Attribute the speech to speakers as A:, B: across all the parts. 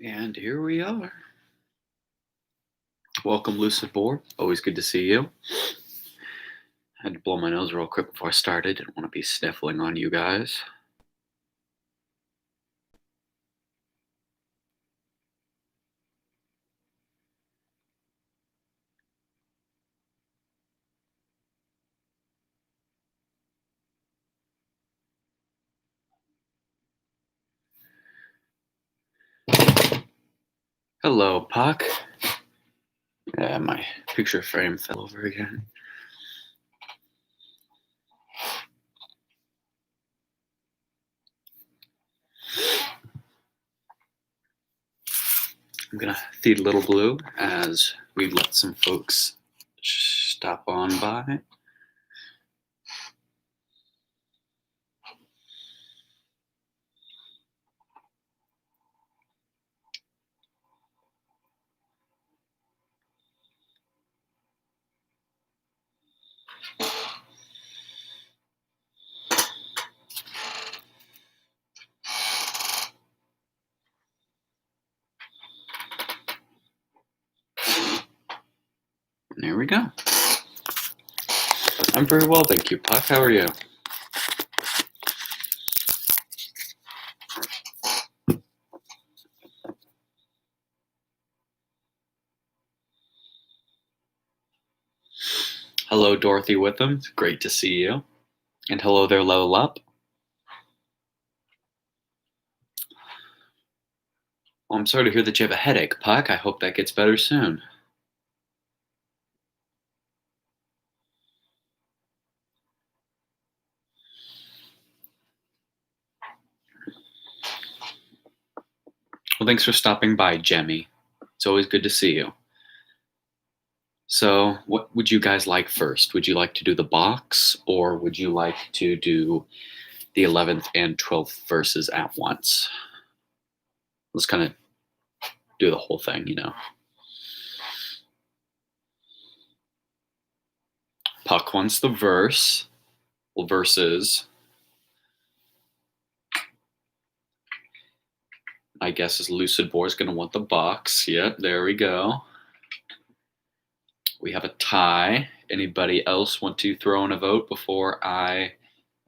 A: And here we are. Welcome, Lucid Board. Always good to see you. I had to blow my nose real quick before I started. Didn't want to be sniffling on you guys. Hello, Puck. Yeah, my picture frame fell over again. I'm gonna feed Little Blue as we let some folks stop on by. And there we go. I'm very well, thank you, Puck. How are you? Hello, Dorothy Witham. It's great to see you. And hello there, Level Up. Well, I'm sorry to hear that you have a headache, Puck. I hope that gets better soon. Well, thanks for stopping by, Jemmy. It's always good to see you. So, what would you guys like first? Would you like to do the box, or would you like to do the 11th and 12th verses at once? Let's kind of do the whole thing, you know. Puck wants the verse. Well, verses. I guess is Lucid Boy is going to want the box. Yep, there we go. We have a tie. Anybody else want to throw in a vote before I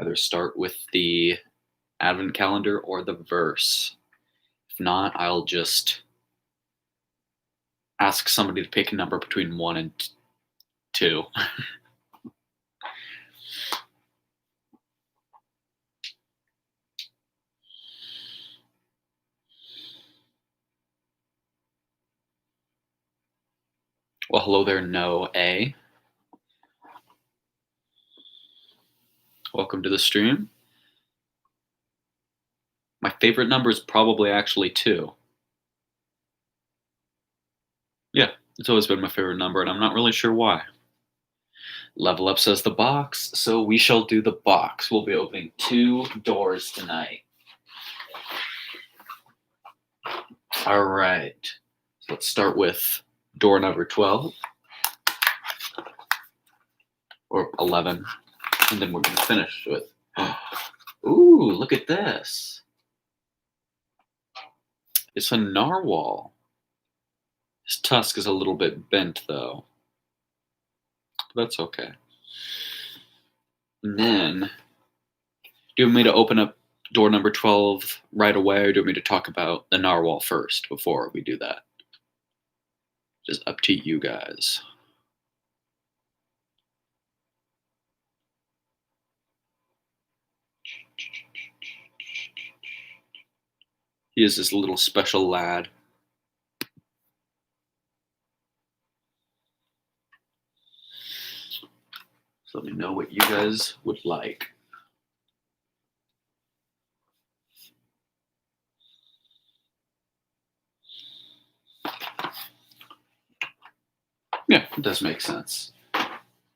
A: either start with the advent calendar or the verse? If not, I'll just ask somebody to pick a number between 1 and 2. Well, hello there, No A. Welcome to the stream. My favorite number is probably actually 2. Yeah, it's always been my favorite number, and I'm not really sure why. Level Up says the box, so we shall do the box. We'll be opening 2 doors tonight. All right. So let's start with door number 12 or 11, and then we're going to finish with. Ooh, look at this. It's a narwhal. His tusk is a little bit bent, though. That's okay. And then, do you want me to open up door number 12 right away, or do you want me to talk about the narwhal first before we do that? Just up to you guys. He is this little special lad. So let me know what you guys would like. Yeah, it does make sense.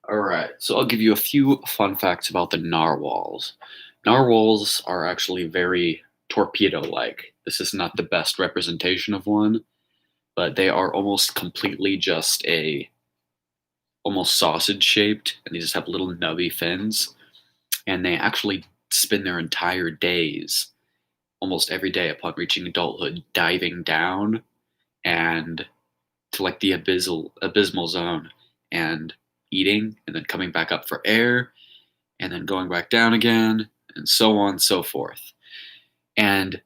A: All right, so I'll give you a few fun facts about the narwhals. Narwhals are actually very torpedo-like. This is not the best representation of one, but they are almost completely just almost sausage shaped, and they just have little nubby fins, and they actually spend their entire days almost every day upon reaching adulthood, diving down and to like the abysmal zone and eating and then coming back up for air and then going back down again and so on and so forth. And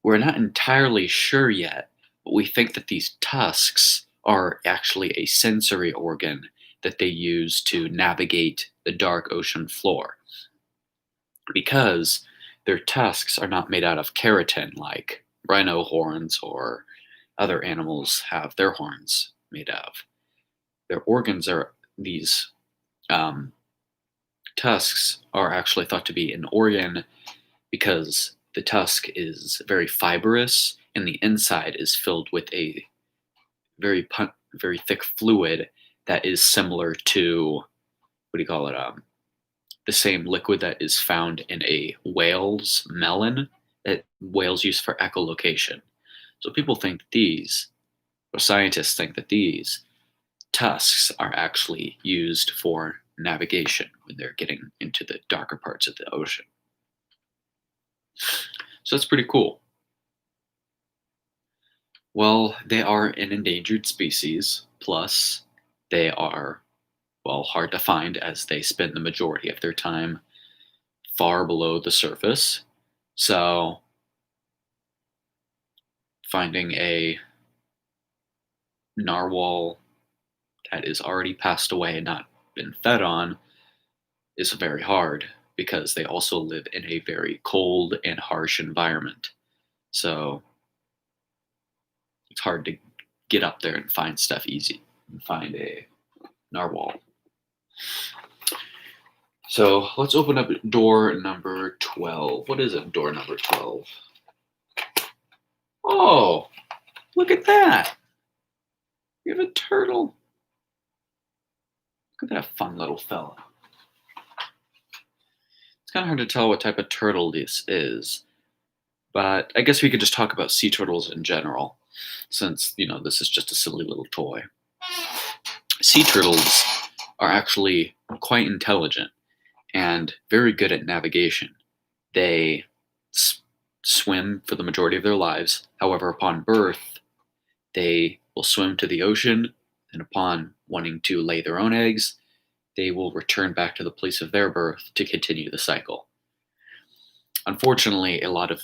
A: we're not entirely sure yet, but we think that these tusks are actually a sensory organ that they use to navigate the dark ocean floor because their tusks are not made out of keratin like rhino horns or other animals have their horns made of. Their organs are these um, tusks are actually thought to be an organ because the tusk is very fibrous and the inside is filled with a very thick fluid that is similar to what do you call it? The same liquid that is found in a whale's melon that whales use for echolocation. So people think that these, or scientists think that these tusks are actually used for navigation when they're getting into the darker parts of the ocean. So that's pretty cool. Well, they are an endangered species, plus they are, well, hard to find as they spend the majority of their time far below the surface. So finding a narwhal that is already passed away and not been fed on is very hard because they also live in a very cold and harsh environment. So it's hard to get up there and find stuff easy and find a narwhal. So let's open up door number 12. What is it, door number 12? Oh, look at that. We have a turtle. Look at that fun little fella. It's kind of hard to tell what type of turtle this is, but I guess we could just talk about sea turtles in general, since, this is just a silly little toy. Sea turtles are actually quite intelligent and very good at navigation. They swim for the majority of their lives. However, upon birth, they will swim to the ocean, and upon wanting to lay their own eggs, they will return back to the place of their birth to continue the cycle. Unfortunately, a lot of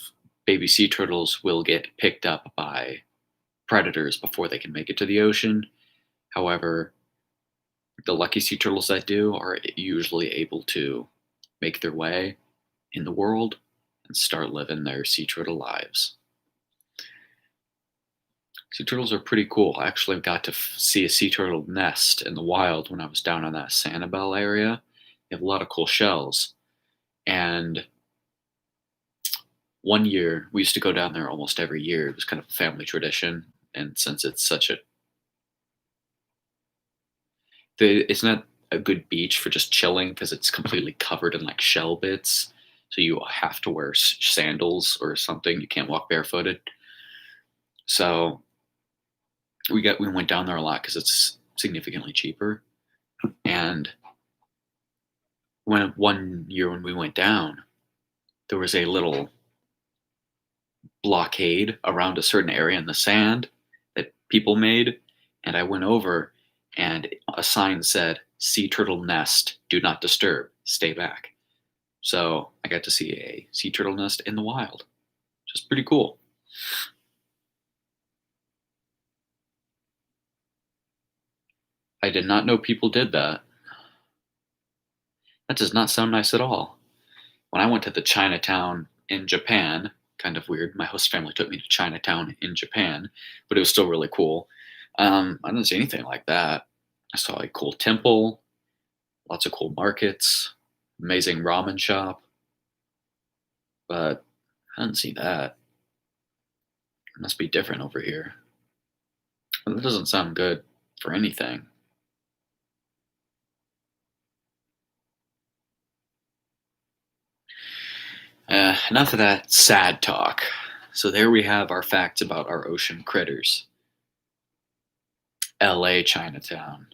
A: baby sea turtles will get picked up by predators before they can make it to the ocean. However, the lucky sea turtles that do are usually able to make their way in the world and start living their sea turtle lives. Sea turtles are pretty cool. I actually got to see a sea turtle nest in the wild when I was down in that Sanibel area. They have a lot of cool shells. And one year, we used to go down there almost every year. It was kind of a family tradition. And since it's it's not a good beach for just chilling because it's completely covered in like shell bits. So you have to wear sandals or something. You can't walk barefooted. So we went down there a lot because it's significantly cheaper. And one year when we went down, there was a little blockade around a certain area in the sand that people made, and I went over, and a sign said, "Sea turtle nest, do not disturb, stay back." So I got to see a sea turtle nest in the wild, which is pretty cool. I did not know people did that. That does not sound nice at all. When I went to the Chinatown in Japan, kind of weird. My host family took me to Chinatown in Japan, but it was still really cool. I didn't see anything like that. I saw a cool temple, lots of cool markets, amazing ramen shop, but I didn't see that. It must be different over here. Well, that doesn't sound good for anything. Enough of that sad talk. So there we have our facts about our ocean critters. LA Chinatown.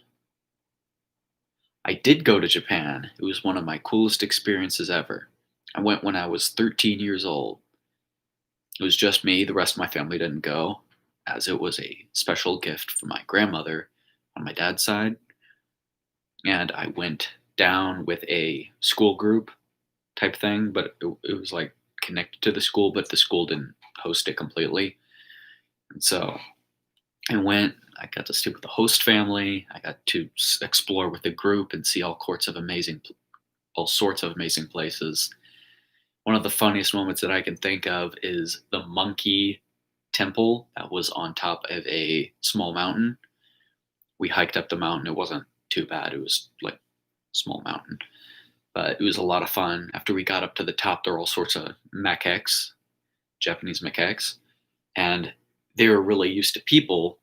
A: I did go to Japan. It was one of my coolest experiences ever. I went when I was 13 years old. It was just me. The rest of my family didn't go, as it was a special gift for my grandmother on my dad's side. And I went down with a school group type thing, but it was like connected to the school, but the school didn't host it completely. And so I went. I got to stay with the host family. I got to explore with the group and see all sorts of amazing places. One of the funniest moments that I can think of is the monkey temple that was on top of a small mountain. We hiked up the mountain. It wasn't too bad. It was like a small mountain, but it was a lot of fun. After we got up to the top, there were all sorts of macaques, Japanese macaques, and they were really used to people.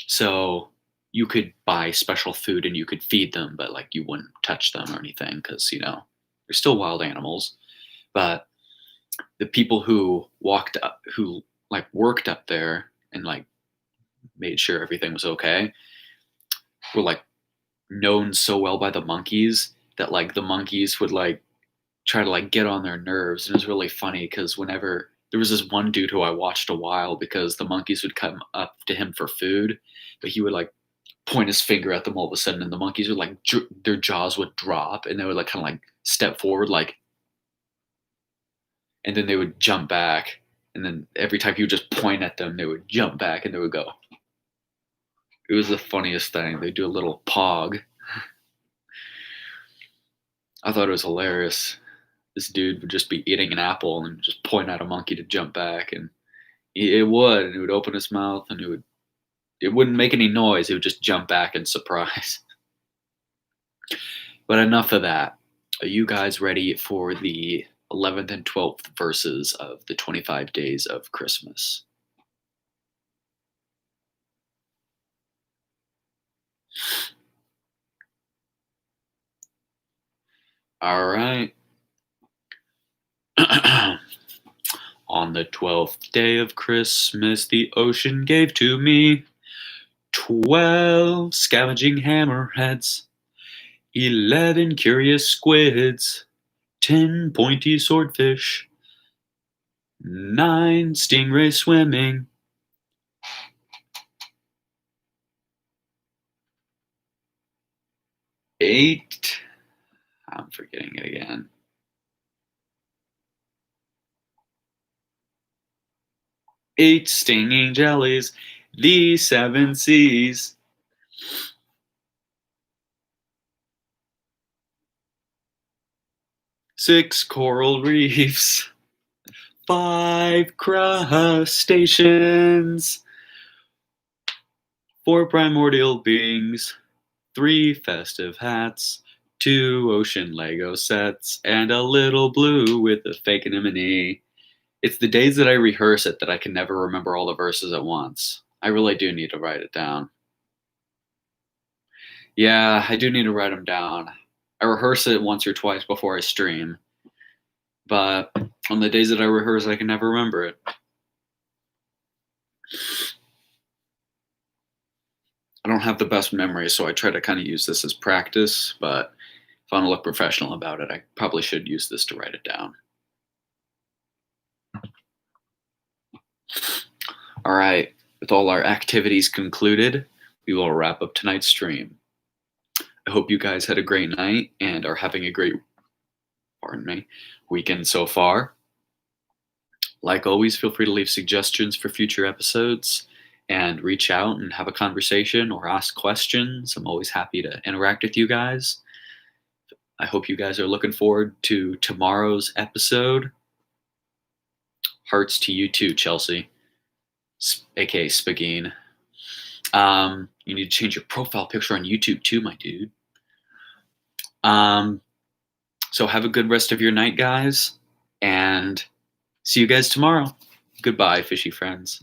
A: So you could buy special food and you could feed them, but like you wouldn't touch them or anything because, they're still wild animals. But the people who like worked up there and like made sure everything was okay were like known so well by the monkeys that like the monkeys would like try to like get on their nerves. And it was really funny because whenever there was this one dude who I watched a while because the monkeys would come up to him for food, but he would like point his finger at them all of a sudden, and the monkeys would like their jaws would drop, and they would like kind of like step forward, like, and then they would jump back, and then every time he would just point at them, they would jump back and they would go. It was the funniest thing. They do a little pog. I thought it was hilarious. This dude would just be eating an apple and just point at a monkey to jump back, and it would open his mouth, and it wouldn't make any noise. It would just jump back in surprise. But enough of that. Are you guys ready for the 11th and 12th verses of the 25 days of Christmas? All right. On the 12th day of Christmas, the ocean gave to me 12 scavenging hammerheads, 11 curious squids, 10 pointy swordfish, 9 stingrays swimming, 8, I'm forgetting it again, 8 stinging jellies, the 7 seas, 6 coral reefs, 5 crustaceans, 4 primordial beings, 3 festive hats, 2 ocean Lego sets, and a little blue with a fake anemone. It's the days that I rehearse it that I can never remember all the verses at once. I really do need to write it down. Yeah, I do need to write them down. I rehearse it once or twice before I stream, but on the days that I rehearse, I can never remember it. I don't have the best memory, so I try to kind of use this as practice, but if I want to look professional about it, I probably should use this to write it down. All right, with all our activities concluded, we will wrap up tonight's stream. I hope you guys had a great night and are having a great, weekend so far. Like always, feel free to leave suggestions for future episodes and reach out and have a conversation or ask questions. I'm always happy to interact with you guys. I hope you guys are looking forward to tomorrow's episode. Hearts to you too, Chelsea, aka Spagine. You need to change your profile picture on YouTube too, my dude. So have a good rest of your night, guys, and see you guys tomorrow. Goodbye, fishy friends.